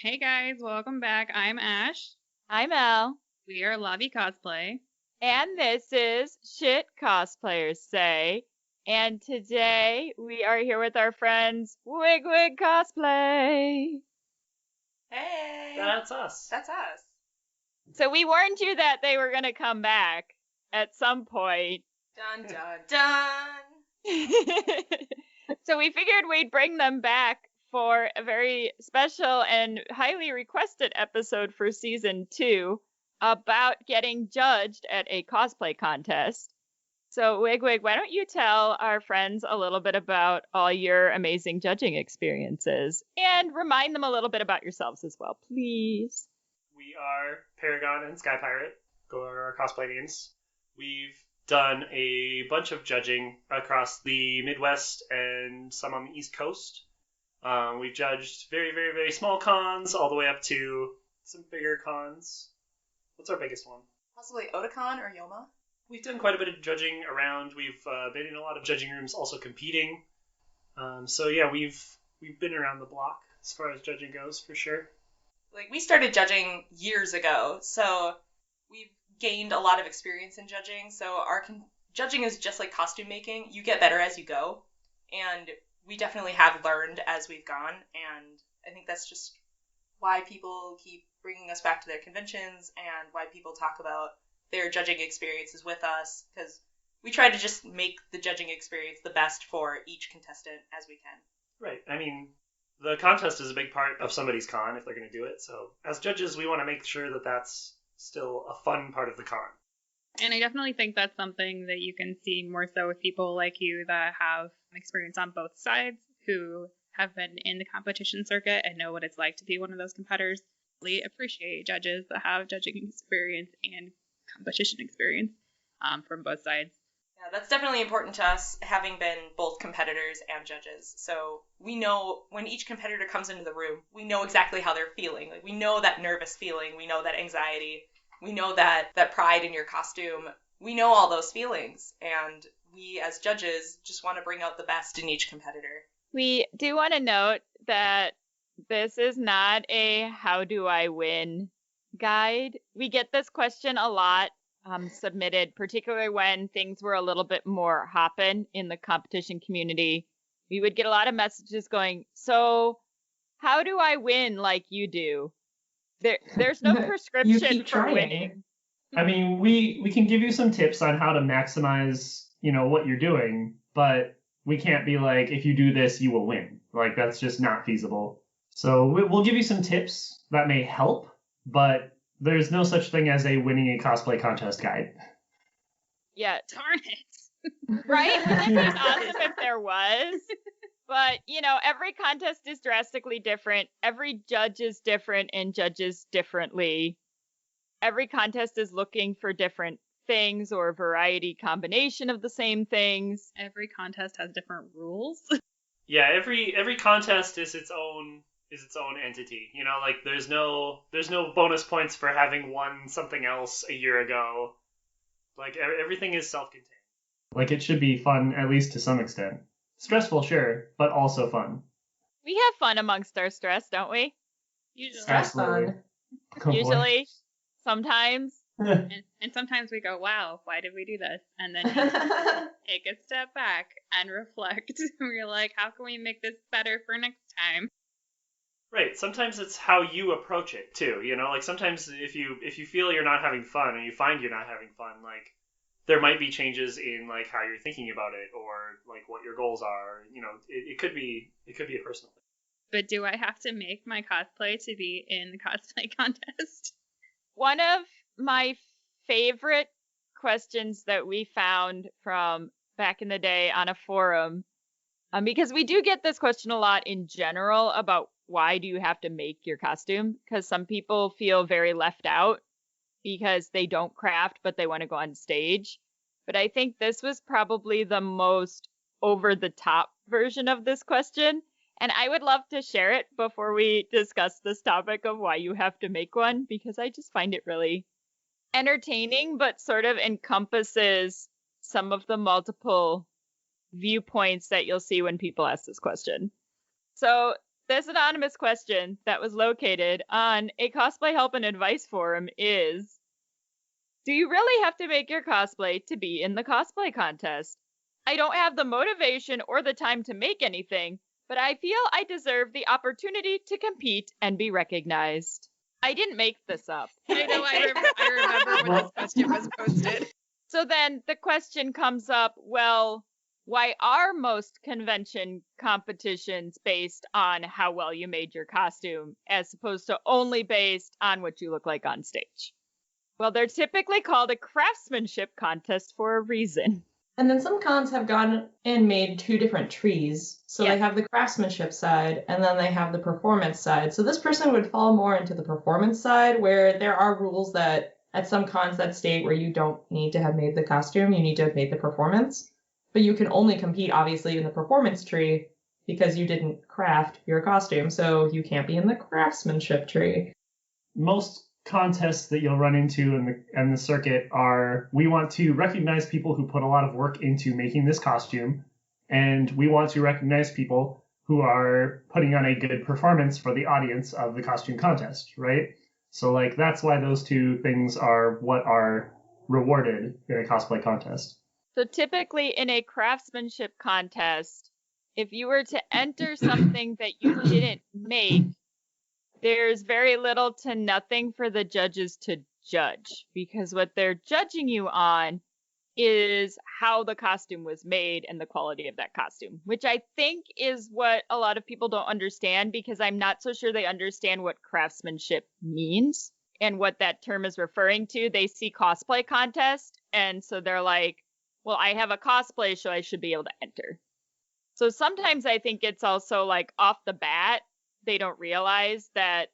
Hey guys, welcome back. I'm Ash. I'm Elle, We are Wig-wig Cosplay. and this is Shit Cosplayers Say. And today we are here with our friends Wig-wig Cosplay. Hey! That's us. That's us. So we warned you that they were going to come back at some point. Dun dun dun! So we figured we'd bring them back for a very special and highly requested episode for season 2 about getting judged at a cosplay contest. So Wig-wig, why don't you tell our friends a little bit about all your amazing judging experiences and remind them a little bit about yourselves as well, please. We are Paragon and Sky Pirate, go our cosplay names. We've done a bunch of judging across the Midwest and some on the East Coast. We've judged very, very, very small cons all the way up to some bigger cons. What's our biggest one? Possibly Otakon or Yoma? We've done quite a bit of judging around. We've been in a lot of judging rooms, also competing. So yeah, we've been around the block as far as judging goes, for sure. Like, we started judging years ago, so we've gained a lot of experience in judging. So our judging is just like costume making. You get better as you go, and we definitely have learned as we've gone, and I think that's just why people keep bringing us back to their conventions and why people talk about their judging experiences with us, because we try to just make the judging experience the best for each contestant as we can. Right. I mean, the contest is a big part of somebody's con if they're going to do it. So as judges, we want to make sure that that's still a fun part of the con. And I definitely think that's something that you can see more so with people like you that have experience on both sides, who have been in the competition circuit and know what it's like to be one of those competitors. We appreciate judges that have judging experience and competition experience from both sides. Yeah, that's definitely important to us, having been both competitors and judges. So we know when each competitor comes into the room, we know exactly how they're feeling. Like, we know that nervous feeling, we know that anxiety, we know that pride in your costume. We know all those feelings, and we as judges just want to bring out the best in each competitor. We do want to note that this is not a how do I win guide. We get this question a lot submitted, particularly when things were a little bit more hopping in the competition community. We would get a lot of messages going, so how do I win like you do? There's no prescription for winning. I mean, we can give you some tips on how to maximize, what you're doing, but we can't be like, if you do this, you will win. Like, that's just not feasible. So we'll give you some tips that may help, but there's no such thing as a winning a cosplay contest guide. Yeah. Darn it. Right? Wouldn't it be awesome if there was? But, every contest is drastically different. Every judge is different and judges differently. Every contest is looking for different things or a variety combination of the same things. Every contest has different rules. Yeah, every contest is its own entity. Like there's no bonus points for having won something else a year ago. Like everything is self-contained. Like it should be fun, at least to some extent. Stressful, sure, but also fun. We have fun amongst our stress, don't we? Usually. Absolutely. Usually. Sometimes. And sometimes we go, wow, why did we do this? And then we take a step back and reflect. We're like, how can we make this better for next time? Right. Sometimes it's how you approach it too. Like sometimes if you feel you're not having fun and you find you're not having fun, like there might be changes in like how you're thinking about it or like what your goals are. It could be a personal thing. But do I have to make my cosplay to be in the cosplay contest? One of my favorite questions that we found from back in the day on a forum, because we do get this question a lot in general about why do you have to make your costume? Because some people feel very left out because they don't craft, but they want to go on stage. But I think this was probably the most over-the-top version of this question. And I would love to share it before we discuss this topic of why you have to make one, because I just find it really entertaining, but sort of encompasses some of the multiple viewpoints that you'll see when people ask this question. So this anonymous question that was located on a cosplay help and advice forum is, do you really have to make your cosplay to be in the cosplay contest? I don't have the motivation or the time to make anything, but I feel I deserve the opportunity to compete and be recognized. I didn't make this up. I know, I remember when this question was posted. So then the question comes up, well, why are most convention competitions based on how well you made your costume, as opposed to only based on what you look like on stage? Well, they're typically called a craftsmanship contest for a reason. And then some cons have gone and made two different trees. So Yeah. they have the craftsmanship side, and then they have the performance side. So this person would fall more into the performance side, where there are rules that at some cons that state where you don't need to have made the costume, you need to have made the performance. But you can only compete, obviously, in the performance tree because you didn't craft your costume. So you can't be in the craftsmanship tree. Most contests that you'll run into in the circuit are, we want to recognize people who put a lot of work into making this costume, and we want to recognize people who are putting on a good performance for the audience of the costume contest, right? So like that's why those two things are what are rewarded in a cosplay contest. So typically in a craftsmanship contest, if you were to enter something that you didn't make, there's very little to nothing for the judges to judge, because what they're judging you on is how the costume was made and the quality of that costume, which I think is what a lot of people don't understand, because I'm not so sure they understand what craftsmanship means and what that term is referring to. They see cosplay contest, and so they're like, well, I have a cosplay, so I should be able to enter. So sometimes I think it's also like off the bat, they don't realize that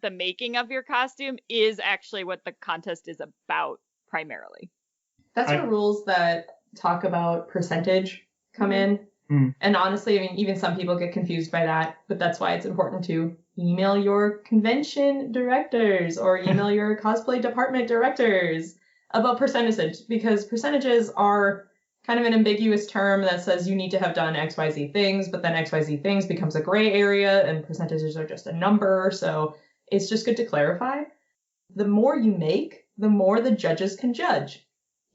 the making of your costume is actually what the contest is about primarily. That's where rules that talk about percentage come in. Mm. And honestly, I mean, even some people get confused by that, but that's why it's important to email your convention directors or email your cosplay department directors about percentages, because percentages are kind of an ambiguous term that says you need to have done XYZ things, but then XYZ things becomes a gray area and percentages are just a number. So it's just good to clarify. The more you make, the more the judges can judge.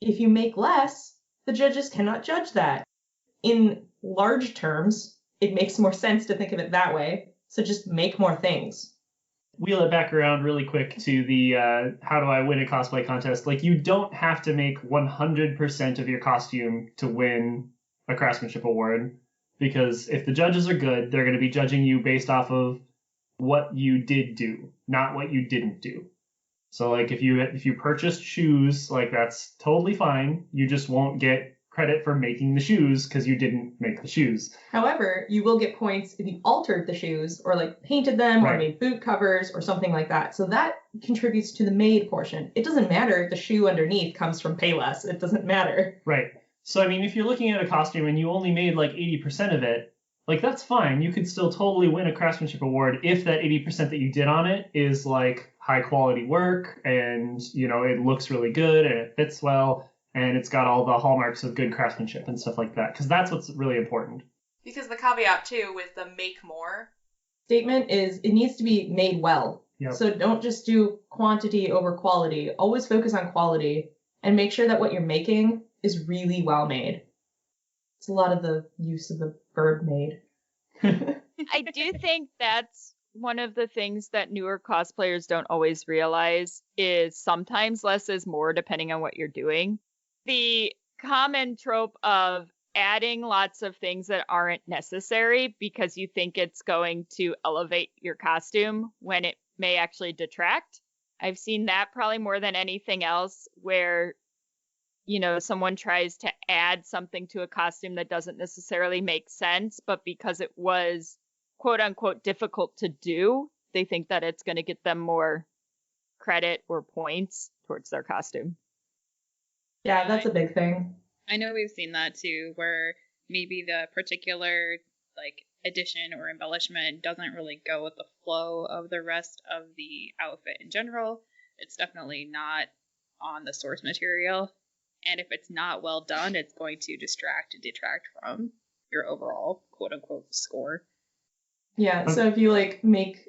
If you make less, the judges cannot judge that. In large terms, it makes more sense to think of it that way. So just make more things. Wheel it back around really quick to the how do I win a cosplay contest? Like, you don't have to make 100% of your costume to win a craftsmanship award, because if the judges are good, they're going to be judging you based off of what you did do, not what you didn't do. So like if you purchased shoes, like that's totally fine. You just won't get credit for making the shoes because you didn't make the shoes. However, you will get points if you altered the shoes or like painted them or made boot covers or something like that. So that contributes to the made portion. It doesn't matter if the shoe underneath comes from Payless. It doesn't matter. Right. So I mean, if you're looking at a costume and you only made like 80% of it, like that's fine. You could still totally win a craftsmanship award if that 80% that you did on it is like high quality work and, you know, it looks really good and it fits well and it's got all the hallmarks of good craftsmanship and stuff like that, because that's what's really important. Because the caveat too with the make more statement is it needs to be made well. Yep. So don't just do quantity over quality. Always focus on quality and make sure that what you're making is really well made. It's a lot of the use of the verb made. I do think that's one of the things that newer cosplayers don't always realize is sometimes less is more depending on what you're doing. The common trope of adding lots of things that aren't necessary because you think it's going to elevate your costume when it may actually detract. I've seen that probably more than anything else, where you know, someone tries to add something to a costume that doesn't necessarily make sense, but because it was quote unquote difficult to do, they think that it's going to get them more credit or points towards their costume. Yeah, that's a big thing. I know we've seen that too, where maybe the particular like addition or embellishment doesn't really go with the flow of the rest of the outfit in general. It's definitely not on the source material. And if it's not well done, it's going to distract and detract from your overall quote unquote score. Yeah, so if you like make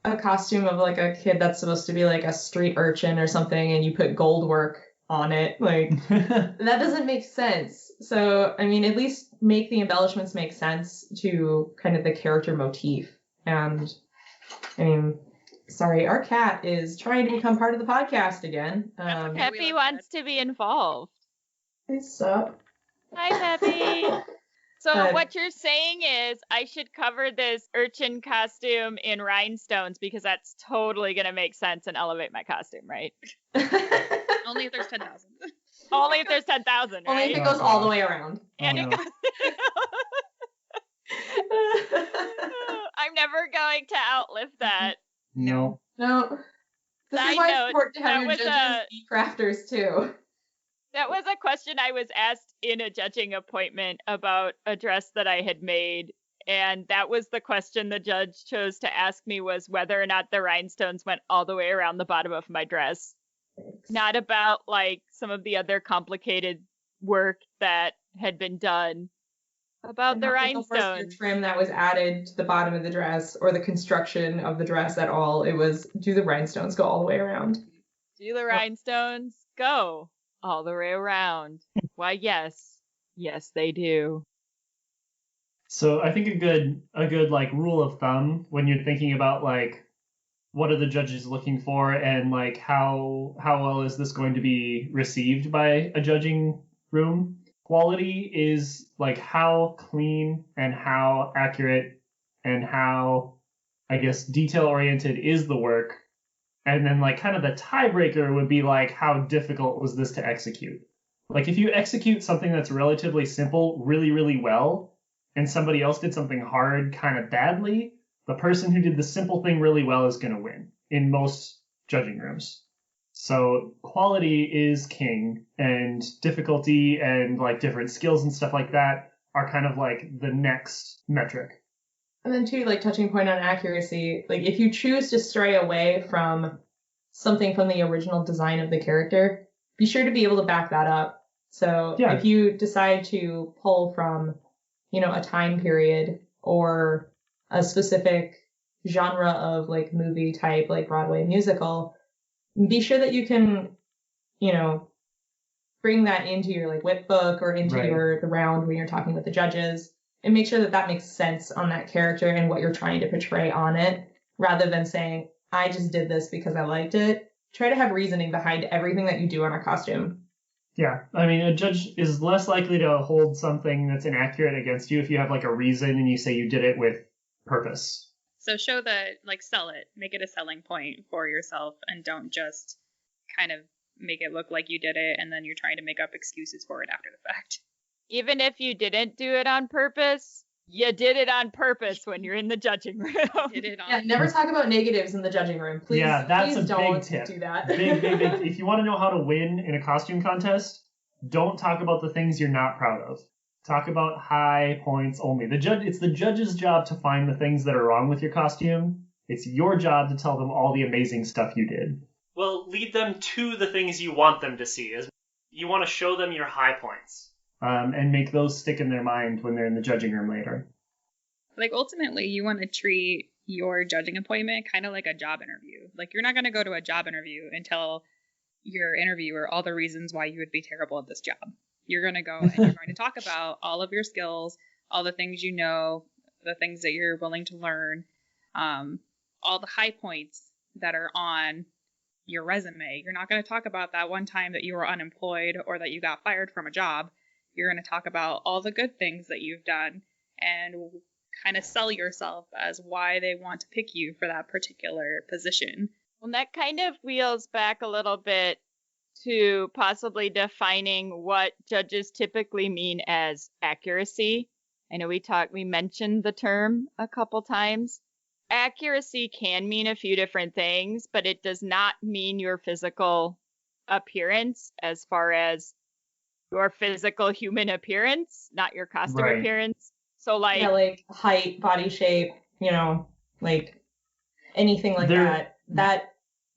a costume of like a kid that's supposed to be like a street urchin or something and you put gold work on it, like that doesn't make sense. So, I mean, at least make the embellishments make sense to kind of the character motif. And I mean, sorry, our cat is trying to become part of the podcast again. That's okay. Peppy wants to be involved. What's up? Hi, Peppy. So what you're saying is I should cover this urchin costume in rhinestones because that's totally going to make sense and elevate my costume, right? Only if there's 10,000. Only if there's 10,000, right? Only if it goes all the way around. And Oh, it no. goes... I'm never going to outlive that. No. No. This Side is why note, it's important to have that your was judges be crafters too. That was a question I was asked in a judging appointment about a dress that I had made. And that was the question the judge chose to ask me, was whether or not the rhinestones went all the way around the bottom of my dress. Not about like some of the other complicated work that had been done. About the rhinestones. Trim that was added to the bottom of the dress or the construction of the dress at all. It was, do the rhinestones go all the way around? Do the rhinestones go all the way around? Why, yes. Yes, they do. So I think a good like rule of thumb when you're thinking about like what are the judges looking for and like how well is this going to be received by a judging room? Quality is like how clean and how accurate and how, I guess, detail oriented is the work. And then like kind of the tiebreaker would be like how difficult was this to execute? Like if you execute something that's relatively simple really, really well, and somebody else did something hard kind of badly, the person who did the simple thing really well is going to win in most judging rooms. So quality is king, and difficulty and like different skills and stuff like that are kind of like the next metric. And then too, like touching point on accuracy, like if you choose to stray away from something from the original design of the character, be sure to be able to back that up. So Yeah. if you decide to pull from, a time period or a specific genre of like movie type, like Broadway musical, be sure that you can, bring that into your like whip book or into the round when you're talking with the judges, and make sure that that makes sense on that character and what you're trying to portray on it, rather than saying, I just did this because I liked it. Try to have reasoning behind everything that you do on a costume. Yeah, I mean, a judge is less likely to hold something that's inaccurate against you if you have like a reason and you say you did it with purpose. So show that, like, sell it. Make it a selling point for yourself, and don't just kind of make it look like you did it and then you're trying to make up excuses for it after the fact. Even if you didn't do it on purpose, you did it on purpose when you're in the judging room. Never talk about negatives in the judging room. Please, Yeah, that's please a don't big tip. do that. Big. If you want to know how to win in a costume contest, don't talk about the things you're not proud of. Talk about high points only. It's the judge's job to find the things that are wrong with your costume. It's your job to tell them all the amazing stuff you did. Well, lead them to the things you want them to see. You want to show them your high points. And make those stick in their mind when they're in the judging room later. Like, ultimately, you want to treat your judging appointment kind of like a job interview. Like, you're not going to go to a job interview and tell your interviewer all the reasons why you would be terrible at this job. You're going to go and you're going to talk about all of your skills, all the things you know, the things that you're willing to learn, all the high points that are on your resume. You're not going to talk about that one time that you were unemployed or that you got fired from a job. You're going to talk about all the good things that you've done and kind of sell yourself as why they want to pick you for that particular position. Well, that kind of wheels back a little bit to possibly defining what judges typically mean as accuracy. I know we mentioned the term a couple times. Accuracy can mean a few different things, but it does not mean your physical appearance as far as your physical human appearance, not your costume appearance. So like... Yeah, like height, body shape, like anything like that. That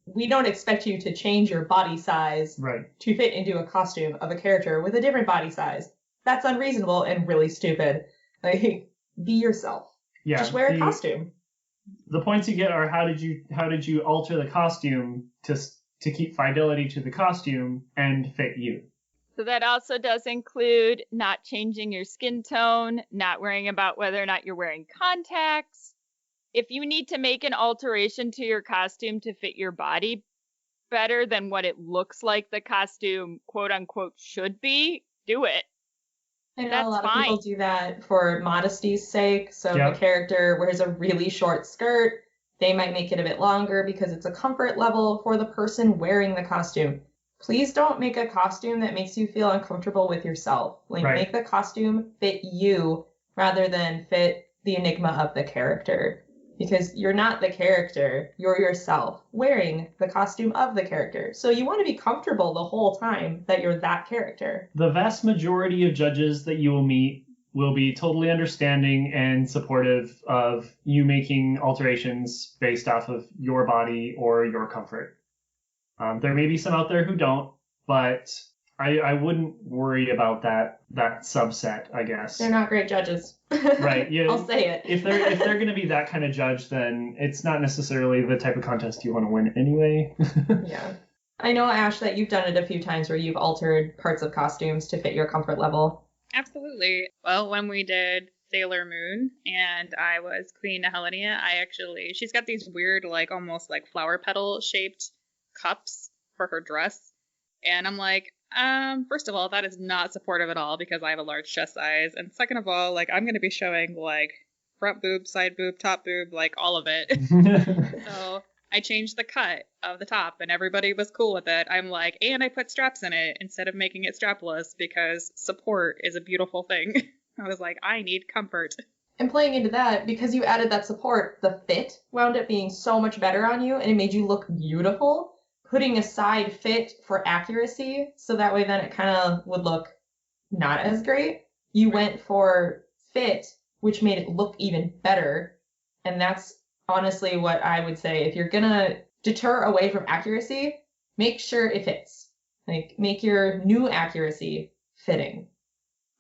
we don't expect you to change your body size to fit into a costume of a character with a different body size. That's unreasonable and really stupid. Like, be yourself. Yeah, Just wear a costume. The points you get are how did you alter the costume to keep fidelity to the costume and fit you. So that also does include not changing your skin tone, not worrying about whether or not you're wearing contacts. If you need to make an alteration to your costume to fit your body better than what it looks like the costume, quote unquote, should be, do it. I know That's a lot of fine. people do that for modesty's sake. So Yep. if a character wears a really short skirt, they might make it a bit longer because it's a comfort level for the person wearing the costume. Please don't make a costume that makes you feel uncomfortable with yourself. Like, Right. make the costume fit you rather than fit the enigma of the character. Because you're not the character, you're yourself wearing the costume of the character. So you want to be comfortable the whole time that you're that character. The vast majority of judges that you will meet will be totally understanding and supportive of you making alterations based off of your body or your comfort. There may be some out there who don't, but I wouldn't worry about that subset, I guess. They're not great judges. Right. Yeah. I'll say it. If they're going to be that kind of judge, then it's not necessarily the type of contest you want to win anyway. Yeah. I know, Ash, that you've done it a few times where you've altered parts of costumes to fit your comfort level. Absolutely. Well, when we did Sailor Moon and I was Queen Helenia, she's got these weird, like, almost like flower petal shaped cups for her dress. And I'm like, first of all, that is not supportive at all because I have a large chest size. And second of all, like, I'm going to be showing, like, front boob, side boob, top boob, like, all of it. So I changed the cut of the top and everybody was cool with it. I'm like, and I put straps in it instead of making it strapless because support is a beautiful thing. I was like, I need comfort. And playing into that, because you added that support, the fit wound up being so much better on you and it made you look beautiful. Putting aside fit for accuracy, so that way then it kind of would look not as great. You went for fit, which made it look even better. And that's honestly what I would say. If you're going to deter away from accuracy, make sure it fits. Like, make your new accuracy fitting.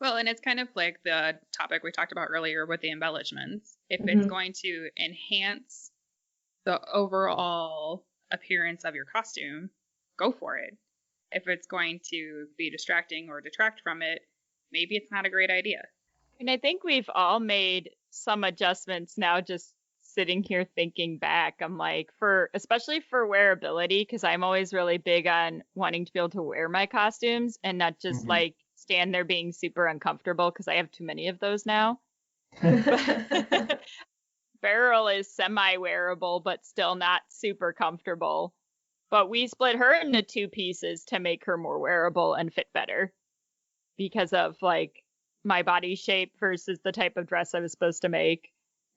Well, and it's kind of like the topic we talked about earlier with the embellishments. If it's going to enhance the overall appearance of your costume, go for it. If it's going to be distracting or detract from it, maybe it's not a great idea. And I think we've all made some adjustments now, just sitting here thinking back. I'm like, especially for wearability, because I'm always really big on wanting to be able to wear my costumes and not just like stand there being super uncomfortable, because I have too many of those now. Beryl is semi-wearable, but still not super comfortable. But we split her into two pieces to make her more wearable and fit better because of, like, my body shape versus the type of dress I was supposed to make.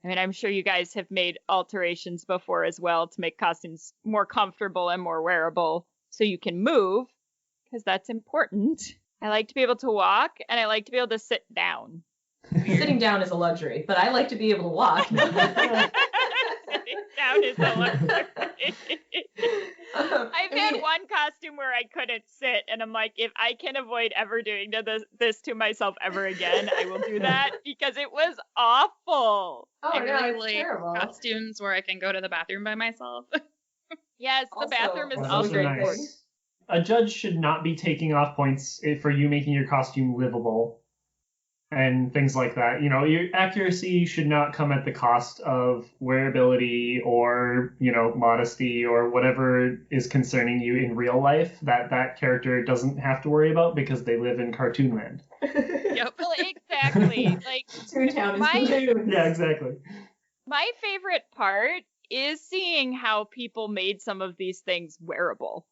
I mean, I'm sure you guys have made alterations before as well to make costumes more comfortable and more wearable so you can move, because that's important. I like to be able to walk, and I like to be able to sit down. Sitting down is a luxury, but I like to be able to walk. Sitting down is a luxury. I've had one costume where I couldn't sit, and I'm like, if I can avoid ever doing this to myself ever again, I will do that, because it was awful. Oh, I no, really it's like terrible. costumes where I can go to the bathroom by myself. Yes, the Also- bathroom is Well, also those are important. nice. A judge should not be taking off points for you making your costume livable and things like that. You know, your accuracy should not come at the cost of wearability or, you know, modesty or whatever is concerning you in real life that character doesn't have to worry about because they live in cartoon land. Yep. Well, exactly. Like, Toontown is My- cartoons. Yeah, exactly. my favorite part is seeing how people made some of these things wearable.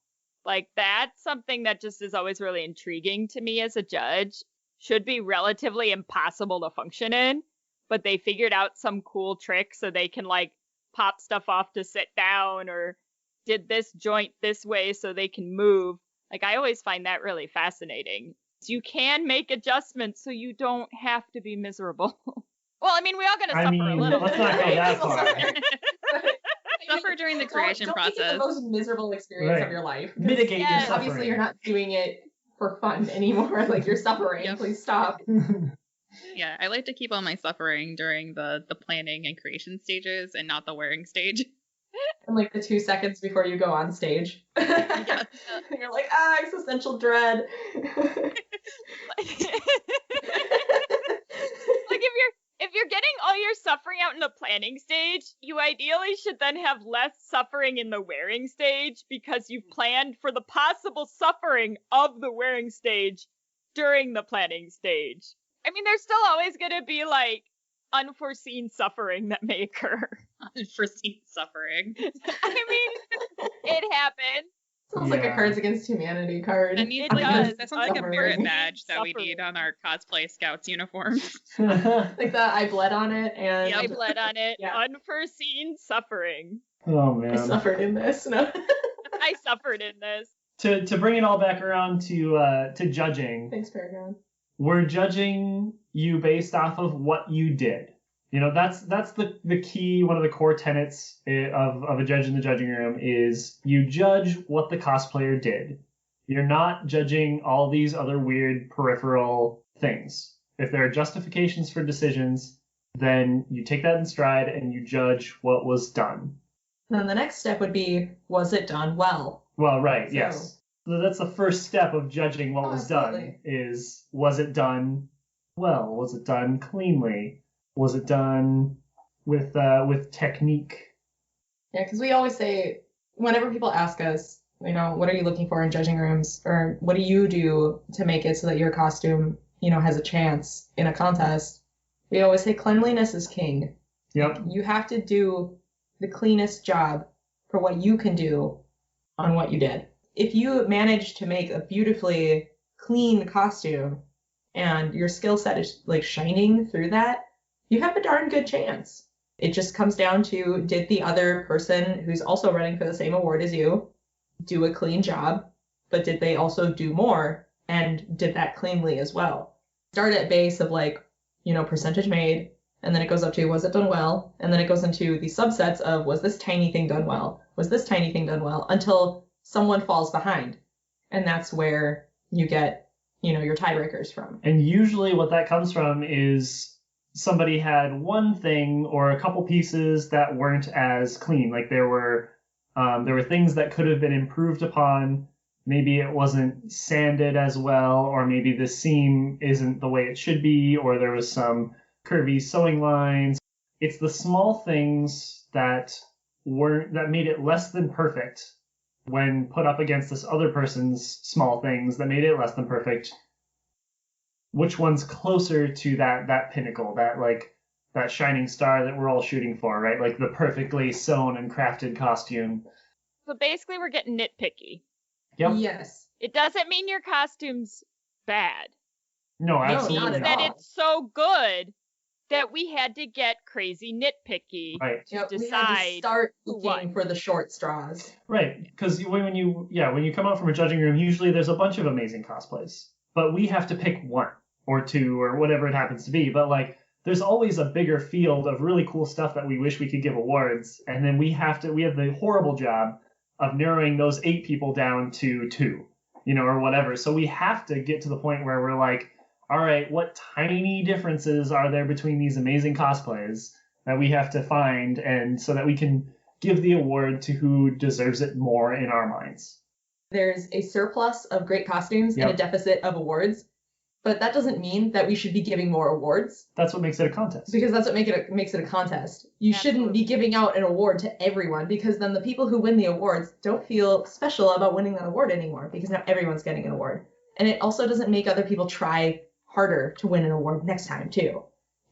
Like, that's something that just is always really intriguing to me as a judge. Should be relatively impossible to function in, but they figured out some cool trick so they can, like, pop stuff off to sit down, or did this joint this way so they can move. Like, I always find that really fascinating. You can make adjustments so you don't have to be miserable. Well, I mean, we all gotta I suffer mean, a little let's bit, not go right? that far. Suffer during the creation don't make it process. the most miserable experience Right. of your life. Mitigate your Yes. suffering. Obviously, you're not doing it for fun anymore. Like, you're suffering. Yep. Please stop. Yeah, I like to keep all my suffering during the planning and creation stages and not the wearing stage. And like the 2 seconds before you go on stage. Yeah. You're like, existential dread. Like if you're getting all your suffering out in the planning stage, you ideally should then have less suffering in the wearing stage because you've planned for the possible suffering of the wearing stage during the planning stage. I mean, there's still always going to be like unforeseen suffering that may occur. Unforeseen suffering. I mean, it happens. Sounds like a Cards Against Humanity card. That needs It like does. that sounds like a merit Suffering. badge that we need on our cosplay scouts uniforms. Like that, I bled on it, and Yep. I bled on it. Yeah. Unforeseen suffering. Oh I man. suffered in this. No. I suffered in this. To bring it all back around to judging, Thanks, Paragon. we're judging you based off of what you did. You know, that's the key, one of the core tenets of a judge in the judging room is you judge what the cosplayer did. You're not judging all these other weird peripheral things. If there are justifications for decisions, then you take that in stride and you judge what was done. Then the next step would be, was it done well? Well, right, So- yes. So that's the first step of judging what was done Absolutely. is, was it done well? Was it done cleanly? Was it done with technique? Yeah, because we always say, whenever people ask us, what are you looking for in judging rooms, or what do you do to make it so that your costume, has a chance in a contest? We always say cleanliness is king. Yep. You have to do the cleanest job for what you can do on what you did. If you manage to make a beautifully clean costume and your skill set is like shining through that, you have a darn good chance. It just comes down to, did the other person who's also running for the same award as you do a clean job, but did they also do more and did that cleanly as well? Start at base of percentage made, and then it goes up to, was it done well? And then it goes into the subsets of, was this tiny thing done well? Was this tiny thing done well? Until someone falls behind. And that's where you get, your tiebreakers from. And usually what that comes from is somebody had one thing or a couple pieces that weren't as clean. Like there were things that could have been improved upon. Maybe it wasn't sanded as well, or maybe the seam isn't the way it should be, or there was some curvy sewing lines. It's the small things that made it less than perfect when put up against this other person's small things that made it less than perfect. Which one's closer to that pinnacle, that shining star that we're all shooting for, right? Like the perfectly sewn and crafted costume. So basically, we're getting nitpicky. Yep. Yes. It doesn't mean your costume's bad. No, not absolutely at It's that all. it's so good that we had to get crazy nitpicky. Right. Yep, we had to decide start who looking won. for the short straws. Right, because when you come out from a judging room, usually there's a bunch of amazing cosplays, but we have to pick one or two or whatever it happens to be. But there's always a bigger field of really cool stuff that we wish we could give awards, and then we have the horrible job of narrowing those 8 people down to 2, or whatever. So we have to get to the point where we're like, all right, what tiny differences are there between these amazing cosplays that we have to find, and so that we can give the award to who deserves it more in our minds. There's a surplus of great costumes and a Yep. deficit of awards, but that doesn't mean that we should be giving more awards, That's what makes it a contest. because that's what makes it a contest. You shouldn't be giving out an award to everyone, because then the people who win the awards don't feel special about winning that award anymore, because now everyone's getting an award. And it also doesn't make other people try harder to win an award next time too,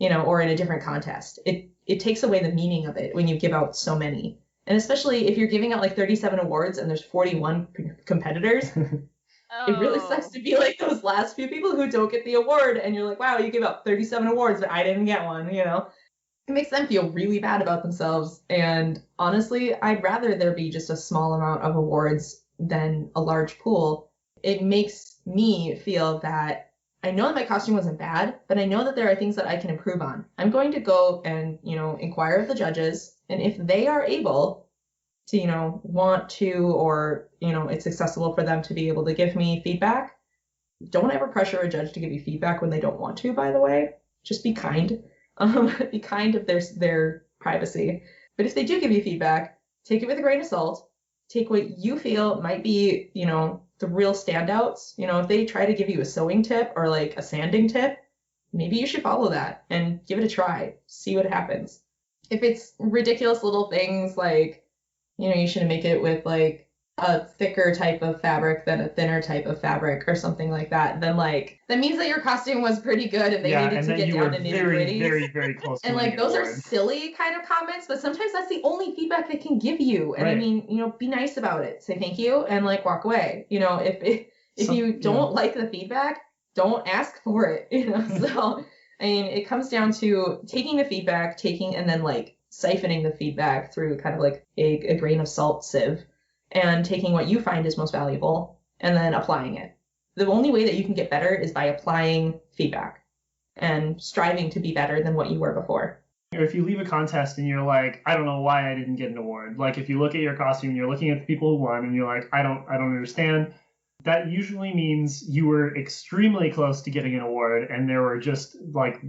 or in a different contest. It takes away the meaning of it when you give out so many. And especially if you're giving out 37 awards and there's 41 competitors, it really sucks to be like those last few people who don't get the award, and you're like, wow, you gave out 37 awards, but I didn't get one, It makes them feel really bad about themselves. And honestly, I'd rather there be just a small amount of awards than a large pool. It makes me feel that I know that my costume wasn't bad, but I know that there are things that I can improve on. I'm going to go and, inquire of the judges, and if they are able to, want to, or, it's accessible for them to be able to give me feedback. Don't ever pressure a judge to give you feedback when they don't want to, by the way. just be kind. Be kind of their privacy. But if they do give you feedback, take it with a grain of salt. Take what you feel might be, the real standouts. If they try to give you a sewing tip or like a sanding tip, maybe you should follow that and give it a try. See what happens. If it's ridiculous little things like, you should make it with like a thicker type of fabric than a thinner type of fabric or something like that, then like that means that your costume was pretty good and they needed to get down to nitty gritty. Very, very close. And like those are silly kind of comments, but sometimes that's the only feedback they can give you. And right. I mean, be nice about it. Say thank you and like walk away. If you don't like the feedback, don't ask for it. So I mean, it comes down to taking the feedback, and then like siphoning the feedback through kind of like a grain of salt sieve, and taking what you find is most valuable and then applying it. The only way that you can get better is by applying feedback and striving to be better than what you were before. If you leave a contest and you're like, I don't know why I didn't get an award. Like if you look at your costume, you're looking at the people who won and you're like, I don't understand. That usually means you were extremely close to getting an award and there were just like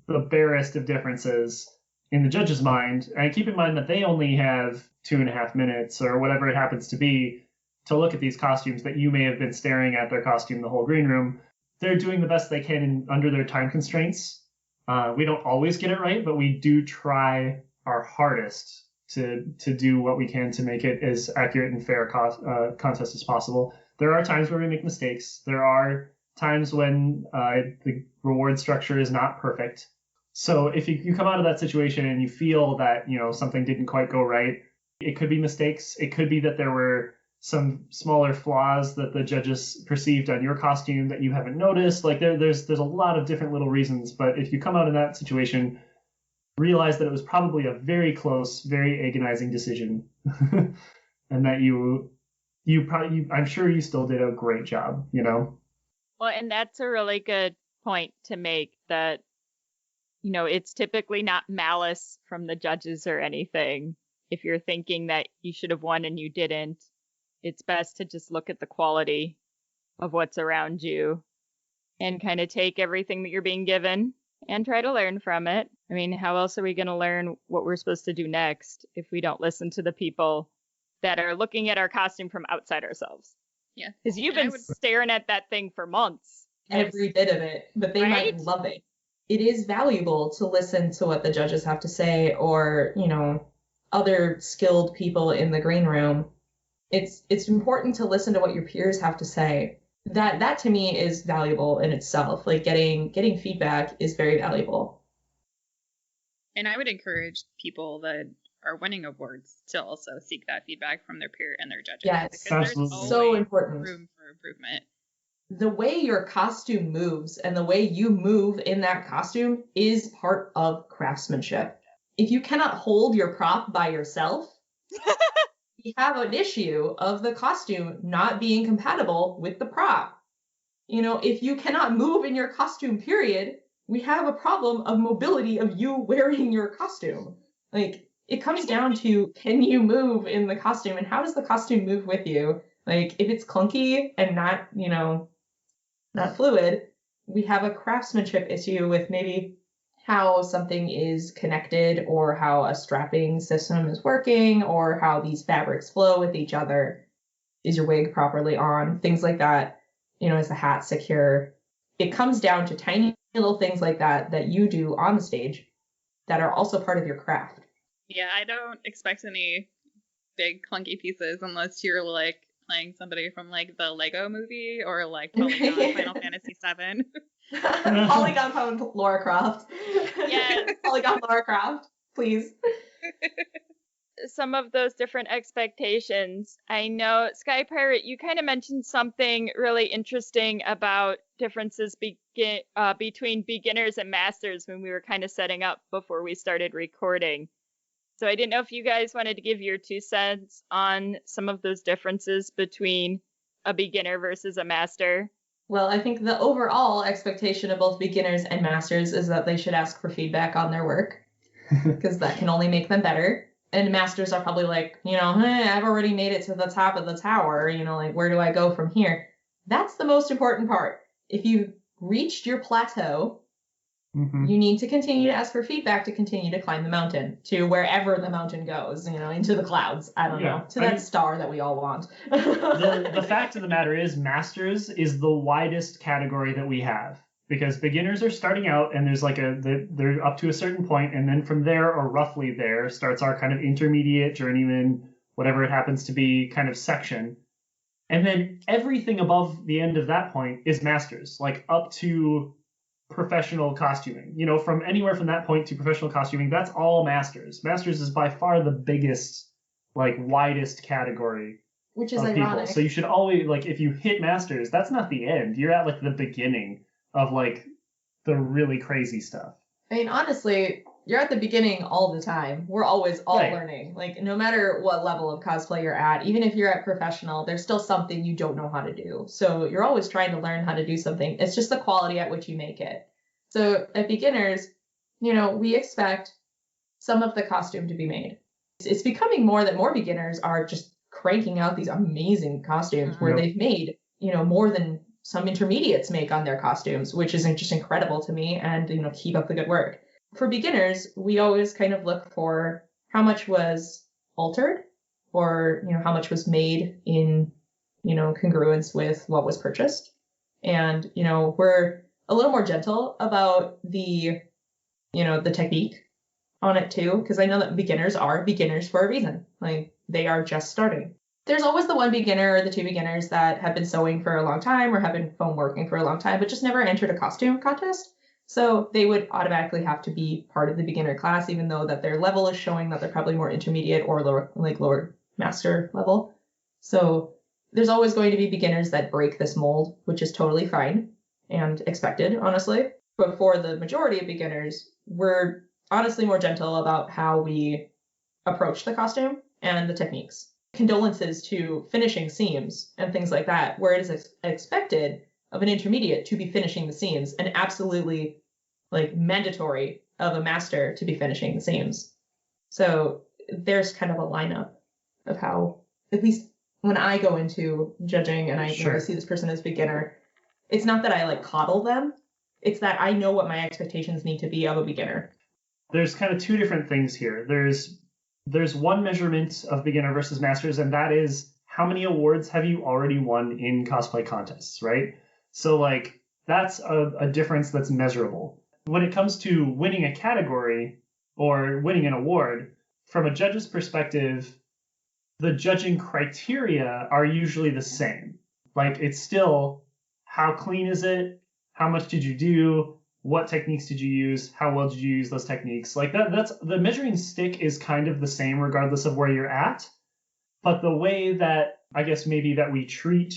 the barest of differences in the judge's mind. And keep in mind that they only have 2.5 minutes or whatever it happens to be to look at these costumes that you may have been staring at their costume the whole green room. They're doing the best they can under their time constraints. We don't always get it right, but we do try our hardest to do what we can to make it as accurate and fair contest as possible. There are times where we make mistakes. There are times when the reward structure is not perfect. So if you come out of that situation and you feel that, something didn't quite go right, it could be mistakes. It could be that there were some smaller flaws that the judges perceived on your costume that you haven't noticed. Like there's a lot of different little reasons. But if you come out of that situation, realize that it was probably a very close, very agonizing decision, and that I'm sure you still did a great job. Well, and that's a really good point to make. That it's typically not malice from the judges or anything. If you're thinking that you should have won and you didn't, it's best to just look at the quality of what's around you and kind of take everything that you're being given and try to learn from it. I mean, how else are we going to learn what we're supposed to do next if we don't listen to the people that are looking at our costume from outside ourselves? Yeah. Because you've been staring at that thing for months. Every bit of it, but they might love it. It is valuable to listen to what the judges have to say or, other skilled people in the green room. It's important to listen to what your peers have to say. That to me is valuable in itself. Like getting feedback is very valuable. And I would encourage people that are winning awards to also seek that feedback from their peer and their judges. Yes, absolutely. So important. Room for improvement. The way your costume moves and the way you move in that costume is part of craftsmanship. If you cannot hold your prop by yourself, you have an issue of the costume not being compatible with the prop. If you cannot move in your costume, period, we have a problem of mobility of you wearing your costume. Like, it comes down to, can you move in the costume and how does the costume move with you? Like, if it's clunky and not, not fluid, we have a craftsmanship issue with maybe how something is connected or how a strapping system is working or how these fabrics flow with each other. Is your wig properly on? Things like that. Is the hat secure? It comes down to tiny little things like that you do on the stage that are also part of your craft. Yeah, I don't expect any big clunky pieces unless you're like playing somebody from like the Lego movie or like Polygon Final Fantasy VII. Polygon from Lara Croft. Yes. Polygon Lara Croft, please. Some of those different expectations. I know, Sky Pirate, you kind of mentioned something really interesting about differences between beginners and masters when we were kind of setting up before we started recording. So I didn't know if you guys wanted to give your 2 cents on some of those differences between a beginner versus a master. Well, I think the overall expectation of both beginners and masters is that they should ask for feedback on their work because that can only make them better. And masters are probably like, hey, I've already made it to the top of the tower. Like, where do I go from here? That's the most important part. If you've reached your plateau Mhm. You need to continue to ask for feedback to continue to climb the mountain to wherever the mountain goes, into the clouds. I don't know, to that star that we all want. The fact of the matter is, Masters is the widest category that we have, because beginners are starting out and there's they're up to a certain point, and then from there, or roughly there, starts our kind of intermediate, journeyman, whatever it happens to be, kind of section. And then everything above the end of that point is Masters, like up to professional costuming. From anywhere from that point to professional costuming, that's all Masters. Masters is by far the biggest, widest category. Which is of ironic. People. So you should always, if you hit Masters, that's not the end. You're at, the beginning of, the really crazy stuff. I mean, honestly, you're at the beginning all the time. We're always all learning. No matter what level of cosplay you're at, even if you're at professional, there's still something you don't know how to do. So you're always trying to learn how to do something. It's just the quality at which you make it. So at beginners, we expect some of the costume to be made. It's becoming more that more beginners are just cranking out these amazing costumes where they've made, more than some intermediates make on their costumes, which is just incredible to me, and, keep up the good work. For beginners, we always kind of look for how much was altered or, how much was made in, congruence with what was purchased. And, we're a little more gentle about the technique on it too, because I know that beginners are beginners for a reason. They are just starting. There's always the one beginner or the two beginners that have been sewing for a long time or have been foam working for a long time, but just never entered a costume contest. So they would automatically have to be part of the beginner class, even though that their level is showing that they're probably more intermediate or lower master level. So there's always going to be beginners that break this mold, which is totally fine and expected, honestly. But for the majority of beginners, we're honestly more gentle about how we approach the costume and the techniques. Condolences to finishing seams and things like that, where it is expected of an intermediate to be finishing the seams and absolutely mandatory of a master to be finishing the seams. So there's kind of a lineup of how, at least when I go into judging and I see this person as beginner, it's not that I coddle them, it's that I know what my expectations need to be of a beginner. There's kind of two different things here. There's one measurement of beginner versus masters, and that is how many awards have you already won in cosplay contests, right? So that's a difference that's measurable. When it comes to winning a category or winning an award, from a judge's perspective, the judging criteria are usually the same. It's still, how clean is it? How much did you do? What techniques did you use? How well did you use those techniques? That's the measuring stick is kind of the same regardless of where you're at. But the way that, I guess maybe that we treat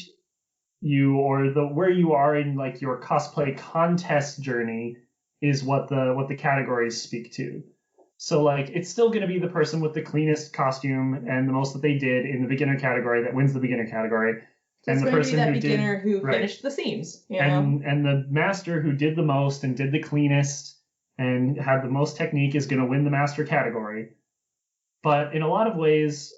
you, or where you are in your cosplay contest journey, is what the categories speak to. So it's still going to be the person with the cleanest costume and the most that they did in the beginner category that wins the beginner category. So and the person who beginner who finished the seams, and the master who did the most and did the cleanest and had the most technique is going to win the master category. But in a lot of ways,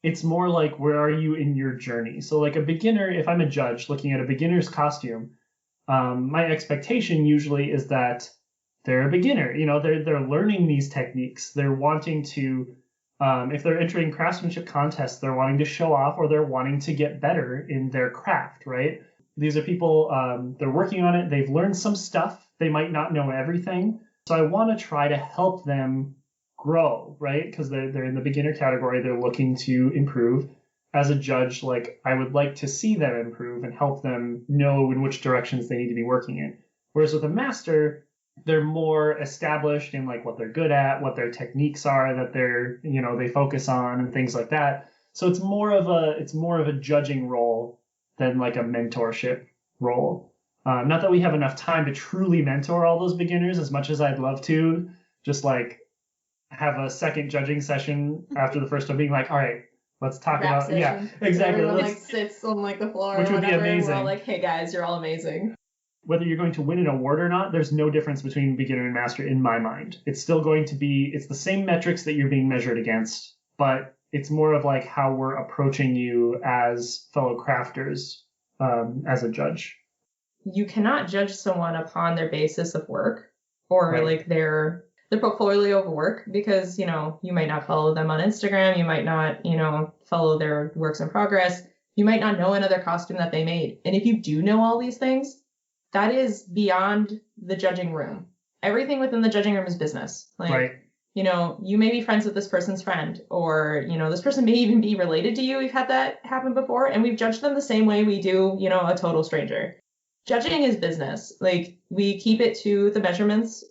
it's more where are you in your journey? So a beginner, if I'm a judge looking at a beginner's costume, my expectation usually is that they're a beginner. They're learning these techniques. They're wanting to. If they're entering craftsmanship contests, they're wanting to show off or they're wanting to get better in their craft, right? These are people, they're working on it. They've learned some stuff. They might not know everything. So I want to try to help them grow, right? Because they're in the beginner category. They're looking to improve. As a judge, I would like to see them improve and help them know in which directions they need to be working in. Whereas with a master, they're more established in what they're good at, what their techniques are that they're, they focus on and things like that. So it's more of a judging role than a mentorship role. Not that we have enough time to truly mentor all those beginners as much as I'd love to. Just have a second judging session after the first one, being all right, let's talk Rap about session. Yeah, exactly. Everyone sits on the floor, which would be amazing. And we're all hey guys, you're all amazing. Whether you're going to win an award or not, there's no difference between beginner and master in my mind. It's still going to be, it's the same metrics that you're being measured against, but it's more of how we're approaching you as fellow crafters as a judge. you cannot judge someone upon their basis of work or Right. like their portfolio of work, because, you might not follow them on Instagram, you might not, follow their works in progress, you might not know another costume that they made. And if you do know all these things, that is beyond the judging room. Everything within the judging room is business. Like, Right. You may be friends with this person's friend, or, this person may even be related to you. We've had that happen before, and we've judged them the same way we do, a total stranger. Judging is business. Like, we keep it to the measurements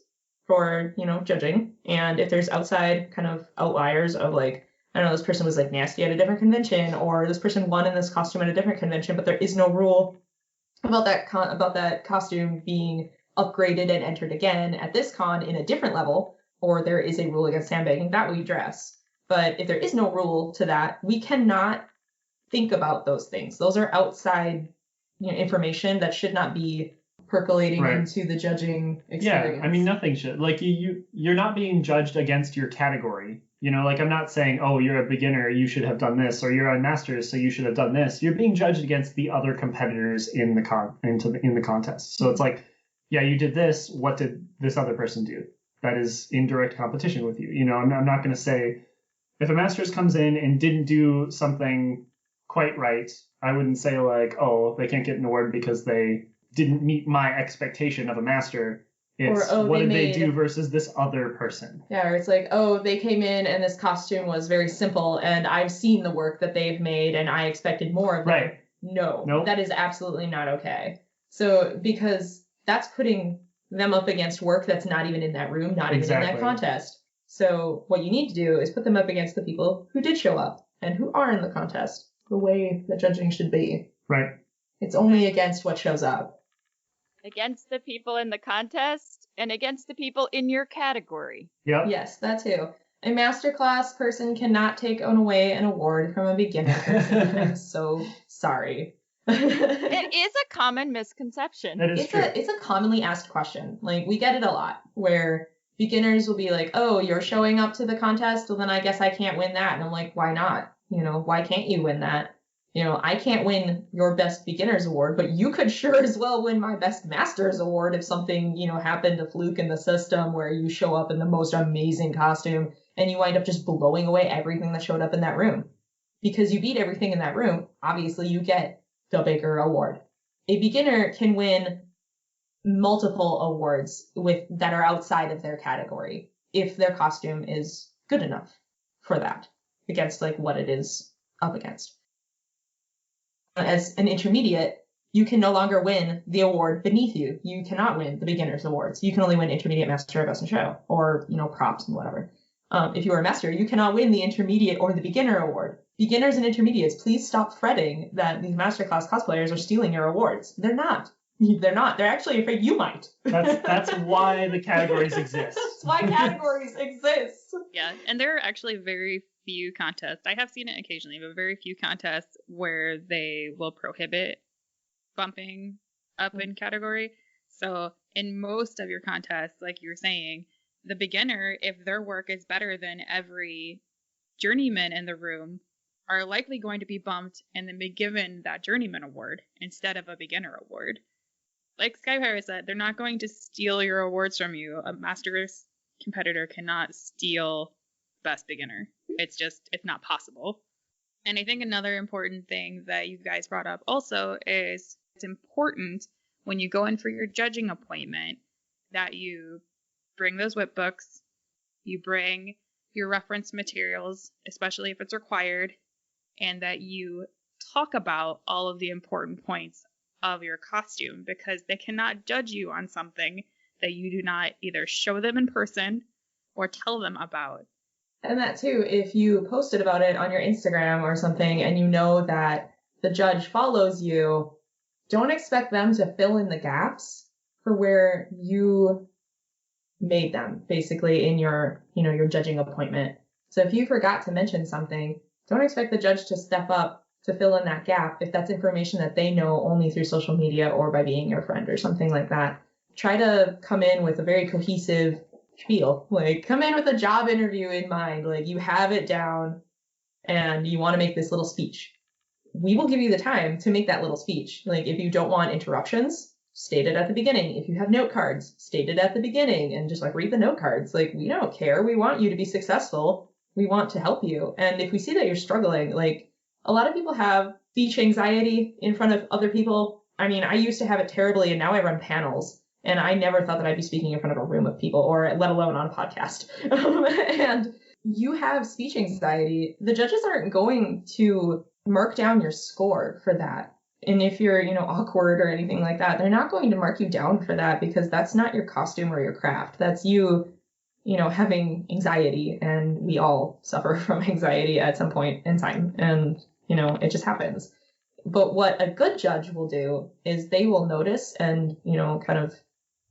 for, judging. And if there's outside kind of outliers of like, I don't know, this person was like nasty at a different convention, or this person won in this costume at a different convention, but there is no rule about that costume being upgraded and entered again at this con in a different level, or there is a rule against sandbagging, that we address. But if there is no rule to that, we cannot think about those things. Those are outside, information that should not be percolating Right. into the judging experience. Yeah, I mean, nothing should. Like, you're not being judged against your category. Like, I'm not saying, oh, you're a beginner, you should have done this, or you're a master's, so you should have done this. You're being judged against the other competitors in the contest. So it's like, yeah, you did this. What did this other person do? That is in direct competition with you. I'm not going to say, if a master's comes in and didn't do something quite right, I wouldn't say like, oh, they can't get an award because they didn't meet my expectation of a master. It's what did they do versus this other person. Yeah, or it's like, oh, they came in and this costume was very simple, and I've seen the work that they've made, and I expected more of them. Right. No, Nope. That is absolutely not okay. So, because that's putting them up against work that's not even in that room, not even in that contest. So what you need to do is put them up against the people who did show up and who are in the contest, the way that judging should be. Right. It's only against what shows up. Against the people in the contest and against the people in your category. Yep. Yes, that too. A masterclass person cannot take away an award from a beginner person. I'm so sorry. It is a common misconception. That is true. It's a commonly asked question. Like, we get it a lot, where beginners will be like, oh, you're showing up to the contest, well, then I guess I can't win that. And I'm like, why not? Why can't you win that? I can't win your best beginners award, but you could sure as well win my best masters award if something, happened to fluke in the system where you show up in the most amazing costume and you wind up just blowing away everything that showed up in that room. Because you beat everything in that room, obviously you get the bigger award. A beginner can win multiple awards that are outside of their category if their costume is good enough for that, against like what it is up against. As an intermediate, you can no longer win the award beneath you. You cannot win the beginner's awards. You can only win intermediate, master, best in show, or props and whatever. If you are a master, you cannot win the intermediate or the beginner award. Beginners and intermediates, please stop fretting that these masterclass cosplayers are stealing your awards. They're not. They're not. They're actually afraid you might. That's why the categories exist. That's why categories exist. Yeah, and there are actually very few contests. I have seen it occasionally, but very few contests where they will prohibit bumping up in category. So in most of your contests, like you were saying, the beginner, if their work is better than every journeyman in the room, are likely going to be bumped and then be given that journeyman award instead of a beginner award. Like Skyfire said, they're not going to steal your awards from you. A master's competitor cannot steal best beginner. It's not possible. And I think another important thing that you guys brought up also is it's important when you go in for your judging appointment that you bring those whip books, you bring your reference materials, especially if it's required, and that you talk about all of the important points of your costume, because they cannot judge you on something that you do not either show them in person or tell them about. And that too, if you posted about it on your Instagram or something and you know that the judge follows you, don't expect them to fill in the gaps for where you made them, basically, in your judging appointment. So if you forgot to mention something, don't expect the judge to step up to fill in that gap if that's information that they know only through social media or by being your friend or something like that. Try to come in with a very cohesive spiel. Like, come in with a job interview in mind. Like, you have it down and you want to make this little speech. We will give you the time to make that little speech. Like, if you don't want interruptions, state it at the beginning. If you have note cards, state it at the beginning and just like read the note cards. Like, we don't care. We want you to be successful. We want to help you. And if we see that you're struggling, like, a lot of people have speech anxiety in front of other people. I mean, I used to have it terribly, and now I run panels, and I never thought that I'd be speaking in front of a room of people, or let alone on a podcast. And you have speech anxiety. The judges aren't going to mark down your score for that. And if you're, awkward or anything like that, they're not going to mark you down for that, because that's not your costume or your craft. That's you, having anxiety, and we all suffer from anxiety at some point in time. And, it just happens. But what a good judge will do is they will notice and, kind of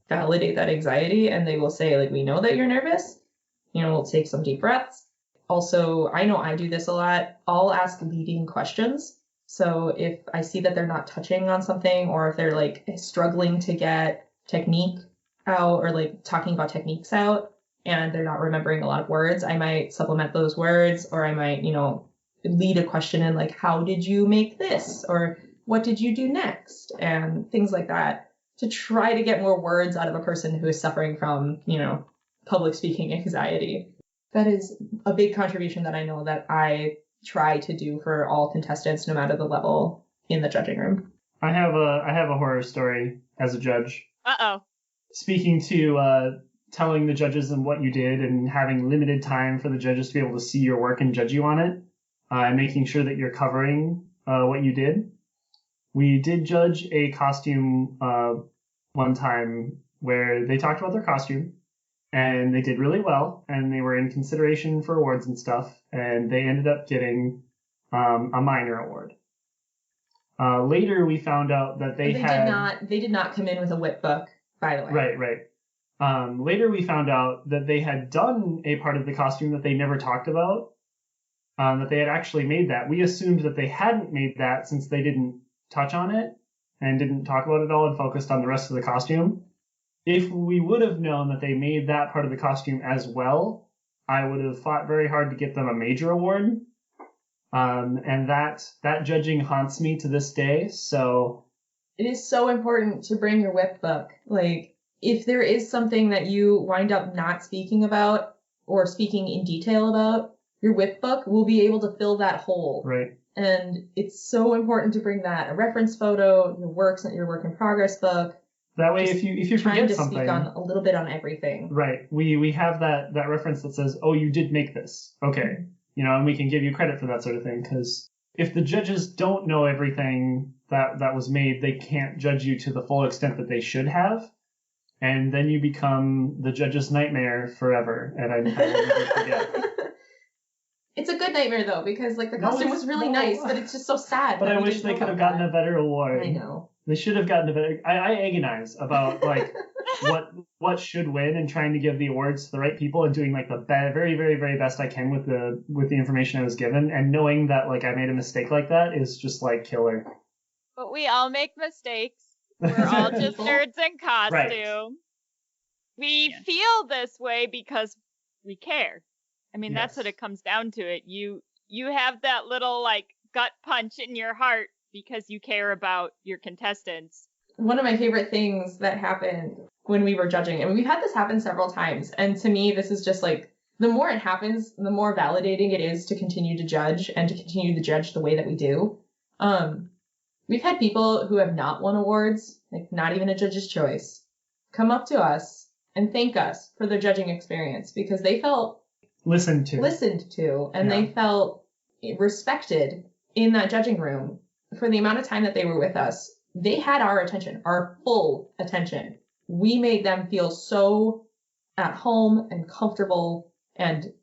validate that anxiety, and they will say, like, we know that you're nervous. We'll take some deep breaths. Also, I know I do this a lot. I'll ask leading questions. So if I see that they're not touching on something, or if they're like struggling to get technique out, or like talking about techniques out, and they're not remembering a lot of words, I might supplement those words, or I might, lead a question in like, how did you make this? Or what did you do next? And things like that, to try to get more words out of a person who is suffering from, public speaking anxiety. That is a big contribution that I know that I try to do for all contestants, no matter the level in the judging room. I have a horror story as a judge. Uh-oh. Speaking to telling the judges and what you did, and having limited time for the judges to be able to see your work and judge you on it, and making sure that you're covering what you did. We did judge a costume one time where they talked about their costume, and they did really well, and they were in consideration for awards and stuff, and they ended up getting a minor award. Later, we found out that they did not come in with a whip book, by the way. Right. Later, we found out that they had done a part of the costume that they never talked about, that they had actually made that. We assumed that they hadn't made that since they didn't touch on it and didn't talk about it all and focused on the rest of the costume. If we would have known that they made that part of the costume as well, I would have fought very hard to get them a major award. And that judging haunts me to this day. So it is so important to bring your whip book. Like, if there is something that you wind up not speaking about or speaking in detail about, your whip book will be able to fill that hole. Right. And it's so important to bring that, a reference photo, your work in progress book. That way, if you forget something, speak on a little bit on everything. Right. We have that reference that says, oh, you did make this. Okay. And we can give you credit for that sort of thing, because if the judges don't know everything that was made, they can't judge you to the full extent that they should have, and then you become the judge's nightmare forever. And I will never forget. It's a good nightmare though, because like the costume was really nice, but it's just so sad. But I wish they could have gotten a better award. I know. They should have gotten a better. I agonize about like what should win, and trying to give the awards to the right people, and doing like the very, very, very best I can with the information I was given, and knowing that like I made a mistake like that is just like killer. But we all make mistakes. We're all just nerds in costume. Right. We feel this way because we care. I mean, that's Yes. what it comes down to. It you have that little like gut punch in your heart because you care about your contestants. One of my favorite things that happened when we were judging, and we've had this happen several times, and to me this is just like, the more it happens, the more validating it is to continue to judge, and to continue to judge the way that we do. We've had people who have not won awards, like not even a judge's choice, come up to us and thank us for their judging experience, because they felt listened to, and they felt respected in that judging room for the amount of time that they were with us. They had our attention, our full attention. We made them feel so at home and comfortable and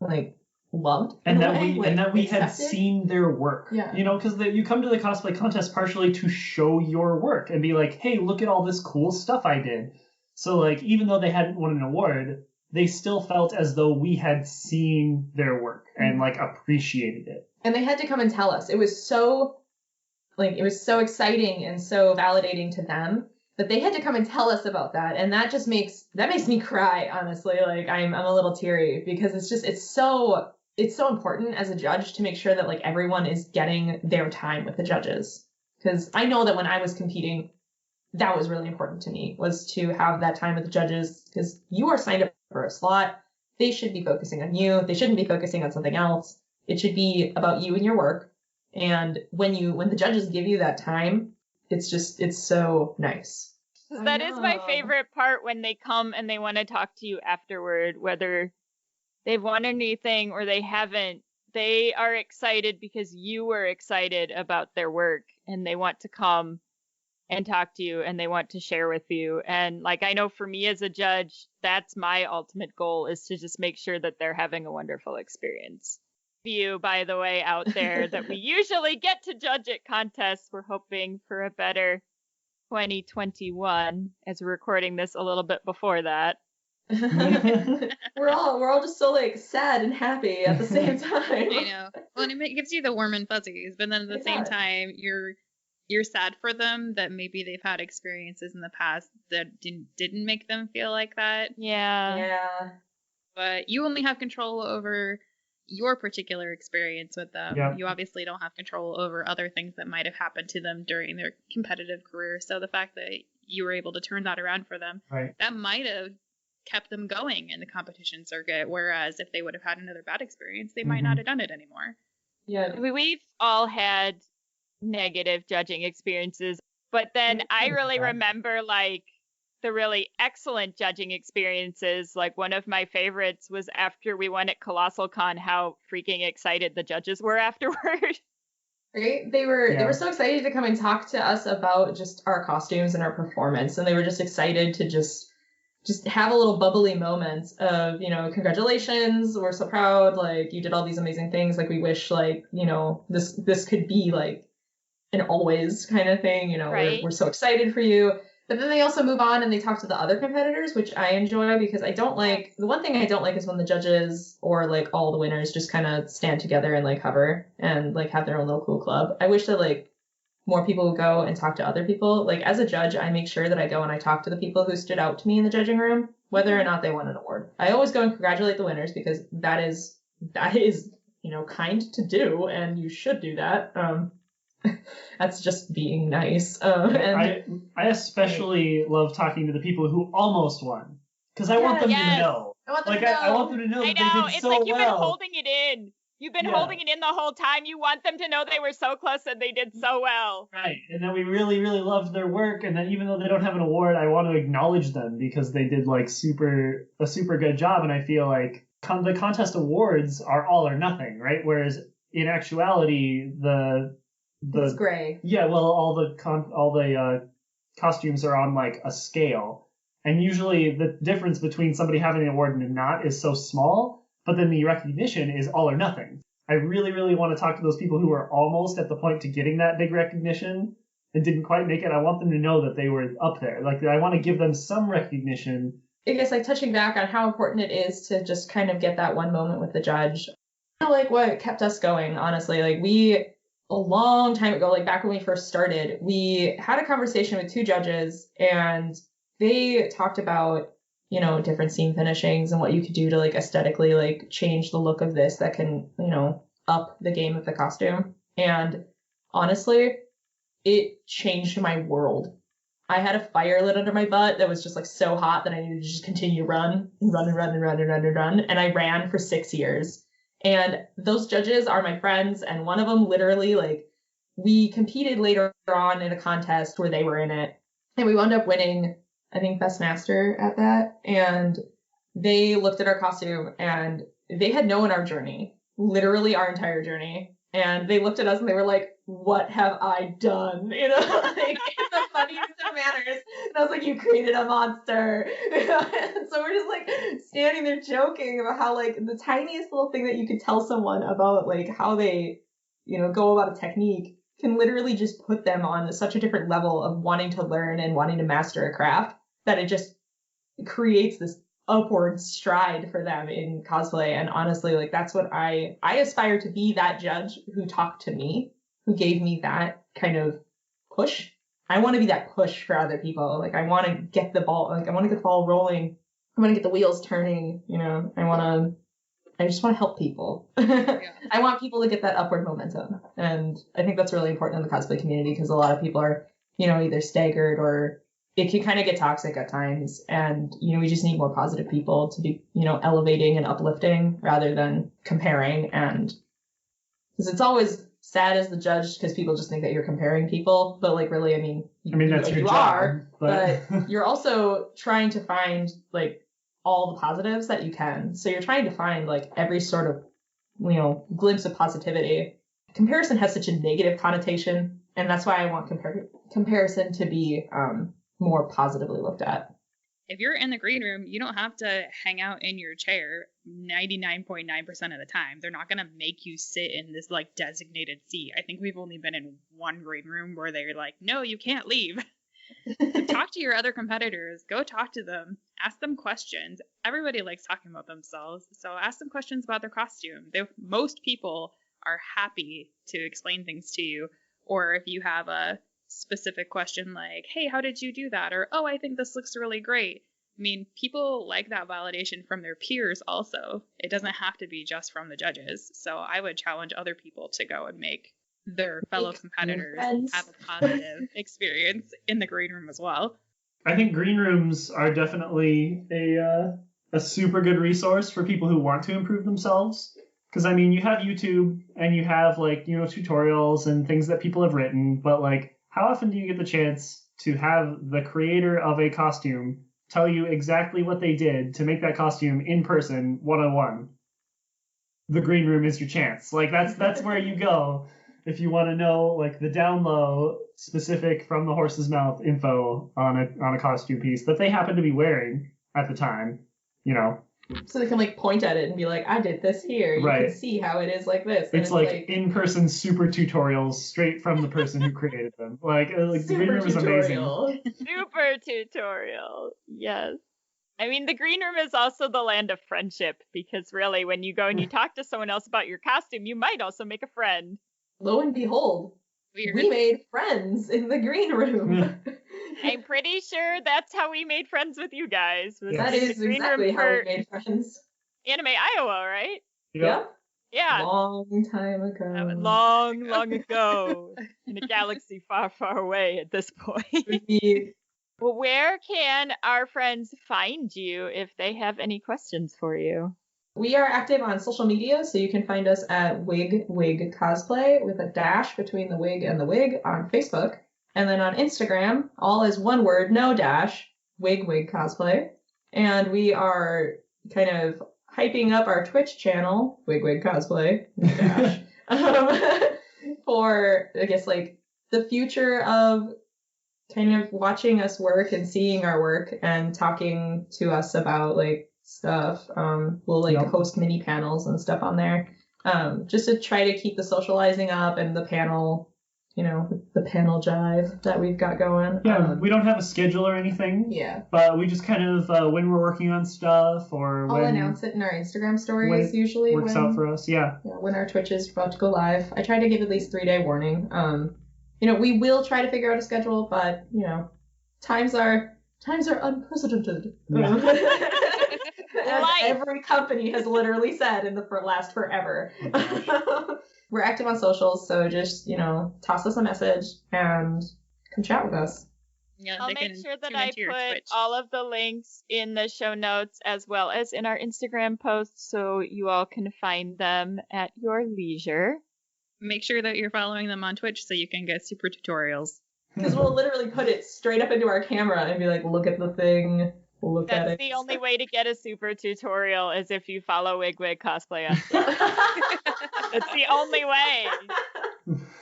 like loved, and that we had seen their work. Yeah. Because you come to the cosplay contest partially to show your work and be like, hey, look at all this cool stuff I did. So like, even though they hadn't won an award, they still felt as though we had seen their work and like appreciated it. And they had to come and tell us. It was so exciting and so validating to them that they had to come and tell us about that. And that just makes me cry, honestly. Like I'm a little teary, because it's so important as a judge to make sure that like everyone is getting their time with the judges. Because I know that when I was competing, that was really important to me, was to have that time with the judges, because you are signed up for a slot. They should be focusing on you. They shouldn't be focusing on something else. It should be about you and your work. And when the judges give you that time, it's so nice. That is my favorite part, when they come and they want to talk to you afterward, whether they've won anything or they haven't. They are excited because you were excited about their work, and they want to come and talk to you, and they want to share with you. And like, I know for me as a judge, that's my ultimate goal, is to just make sure that they're having a wonderful experience. You, by the way, out there, that we usually get to judge at contests. We're hoping for a better 2021, as we're recording this a little bit before that. we're all just so like sad and happy at the same time. I know. Well, and it gives you the warm and fuzzies, but then at the same time, you're sad for them that maybe they've had experiences in the past that didn't make them feel like that. Yeah. But you only have control over your particular experience with them. Yep. You obviously don't have control over other things that might have happened to them during their competitive career. So the fact that you were able to turn that around for them, Right. that might have kept them going in the competition circuit. Whereas if they would have had another bad experience, they might not have done it anymore. Yeah. I mean, we've all had negative judging experiences, but then I really remember like the really excellent judging experiences. Like, one of my favorites was after we won at Colossal Con, how freaking excited the judges were afterward. Right? They were so excited to come and talk to us about just our costumes and our performance, and they were just excited to just have a little bubbly moment of, congratulations, we're so proud, like, you did all these amazing things, like, we wish, like, this could be like an always kind of thing, Right. we're so excited for you. But then they also move on and they talk to the other competitors, which I enjoy, because I don't like, the one thing I don't like is when the judges or like all the winners just kind of stand together and like hover and like have their own little cool club. I wish that like more people would go and talk to other people. Like, as a judge, I make sure that I go and I talk to the people who stood out to me in the judging room, whether or not they won an award. I always go and congratulate the winners, because that is kind to do, and you should do that. That's just being nice. And I especially love talking to the people who almost won, because I want them to know. I want them Like, to know. I want them to know I that know, they did it's so like you've been well. holding it in. You've been holding it in the whole time. You want them to know they were so close and they did so well. Right, and then we really, really loved their work, and then even though they don't have an award, I want to acknowledge them because they did like a super good job, and I feel like the contest awards are all or nothing, right? Whereas in actuality, it's gray. Yeah, well, all the costumes are on like a scale, and usually the difference between somebody having an award and not is so small, but then the recognition is all or nothing. I really, really want to talk to those people who are almost at the point to getting that big recognition and didn't quite make it. I want them to know that they were up there. Like, I want to give them some recognition. I guess, like, touching back on how important it is to just kind of get that one moment with the judge. Like, what kept us going, honestly. Like, a long time ago, like back when we first started, we had a conversation with two judges, and they talked about, different scene finishings and what you could do to like aesthetically like change the look of this that can, up the game of the costume. And honestly, it changed my world. I had a fire lit under my butt that was just like so hot that I needed to just continue run. And I ran for 6 years. And those judges are my friends, and one of them literally, like, we competed later on in a contest where they were in it, and we wound up winning, I think, Best Master at that, and they looked at our costume, and they had known our journey, literally our entire journey, and they looked at us and they were like, what have I done? Like, in the funniest of manners. And I was like, you created a monster. And so we're just like standing there joking about how like the tiniest little thing that you could tell someone about like how they, go about a technique can literally just put them on such a different level of wanting to learn and wanting to master a craft that it just creates this upward stride for them in cosplay. And honestly, like, that's what I aspire to be, that judge who talked to me, who gave me that kind of push. I want to be that push for other people. Like, I want to get the ball, rolling. I want to get the wheels turning, I just want to help people. I want people to get that upward momentum. And I think that's really important in the cosplay community, because a lot of people are, either staggered or it can kind of get toxic at times. And, we just need more positive people to be, elevating and uplifting rather than comparing. And because it's always sad as the judge because people just think that you're comparing people. But like, really, that's your you job. are, but you're also trying to find like all the positives that you can. So you're trying to find like every sort of, glimpse of positivity. Comparison has such a negative connotation, and that's why I want comparison to be more positively looked at. If you're in the green room, you don't have to hang out in your chair 99.9% of the time. They're not going to make you sit in this like designated seat. I think we've only been in one green room where they're like, no, you can't leave. Talk to your other competitors. Go talk to them. Ask them questions. Everybody likes talking about themselves, so ask them questions about their costume. Most people are happy to explain things to you, or if you have a specific question like, hey, how did you do that? Or, oh, I think this looks really great. People like that validation from their peers also. It doesn't have to be just from the judges. So I would challenge other people to go and make their fellow competitors have a positive experience in the green room as well. I think green rooms are definitely a super good resource for people who want to improve themselves. Because, you have YouTube and you have, tutorials and things that people have written, but, how often do you get the chance to have the creator of a costume tell you exactly what they did to make that costume in person, one-on-one? The green room is your chance. That's where you go if you want to know, the down low, specific from the horse's mouth info on a costume piece that they happen to be wearing at the time, So they can point at it and be like, I did this here. You can see how it is like this. And it's in-person super tutorials straight from the person who created them. The green room is amazing. Super tutorial. Yes. The green room is also the land of friendship because really when you go and you talk to someone else about your costume, you might also make a friend. Lo and behold, we made friends in the green room. I'm pretty sure that's how we made friends with you guys. That is exactly how we made friends. Anime Iowa, right? Yep. Yeah. Long time ago. Long, long ago. In a galaxy far, far away at this point. Well, where can our friends find you if they have any questions for you? We are active on social media, so you can find us at Wig-wig Cosplay with a dash between the wig and the wig on Facebook. And then on Instagram, all is one word, no dash, Wig-wig Cosplay. And we are kind of hyping up our Twitch channel, Wig-wig Cosplay, no dash, for, I guess, the future of kind of watching us work and seeing our work and talking to us about, stuff. We'll host mini panels and stuff on there, just to try to keep the socializing up and the panel, the panel jive that we've got going. Yeah, we don't have a schedule or anything. Yeah. But we just kind of, when we're working on stuff or I'll announce it in our Instagram stories usually. Works out for us, yeah. When our Twitch is about to go live. I try to give at least 3-day warning. We will try to figure out a schedule, but, times are unprecedented. Yeah. As every company has literally said in the last forever. We're active on socials, so just, toss us a message and come chat with us. Yeah, I'll make sure that I put all of the links in the show notes as well as in our Instagram posts so you all can find them at your leisure. Make sure that you're following them on Twitch so you can get super tutorials. Because we'll literally put it straight up into our camera and be like, look at the thing. Look at it. That's the only way to get a super tutorial is if you follow Wig-wig Cosplay on Twitch. It's the only way.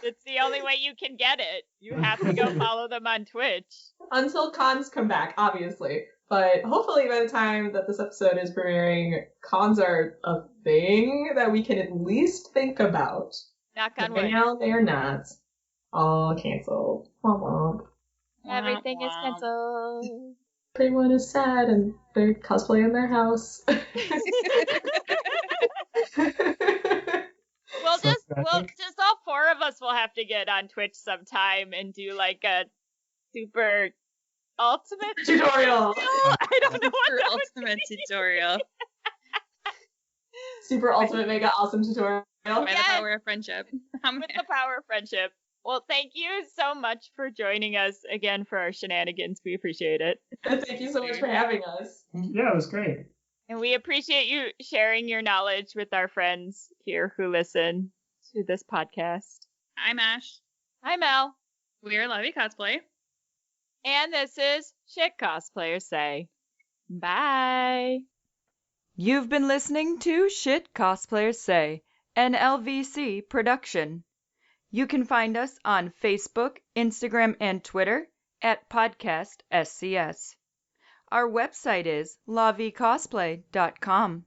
It's the only way you can get it. You have to go follow them on Twitch. Until cons come back, obviously. But hopefully by the time that this episode is premiering, cons are a thing that we can at least think about. Knock on wood. Now they're not. All canceled. Womp womp. Everything is canceled. Everyone is sad and they're cosplaying their house. Just all four of us will have to get on Twitch sometime and do a super ultimate tutorial. I don't know what that ultimate tutorial. Super ultimate mega awesome tutorial. By the power of friendship. With the power of friendship. Well, thank you so much for joining us again for our shenanigans. We appreciate it. Thank you so much for having us. Yeah, it was great. And we appreciate you sharing your knowledge with our friends here who listen to this podcast. I'm Ash. I'm Mel. We are Wig-wig Cosplay. And this is Shit Cosplayers Say. Bye. You've been listening to Shit Cosplayers Say, an LVC production. You can find us on Facebook, Instagram, and Twitter at Podcast SCS. Our website is lavicosplay.com.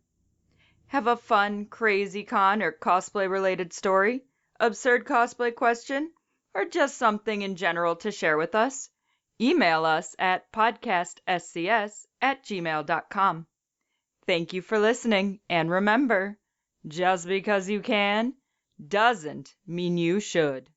Have a fun, crazy con or cosplay-related story, absurd cosplay question, or just something in general to share with us? Email us at podcastscs@gmail.com. Thank you for listening, and remember, just because you can doesn't mean you should.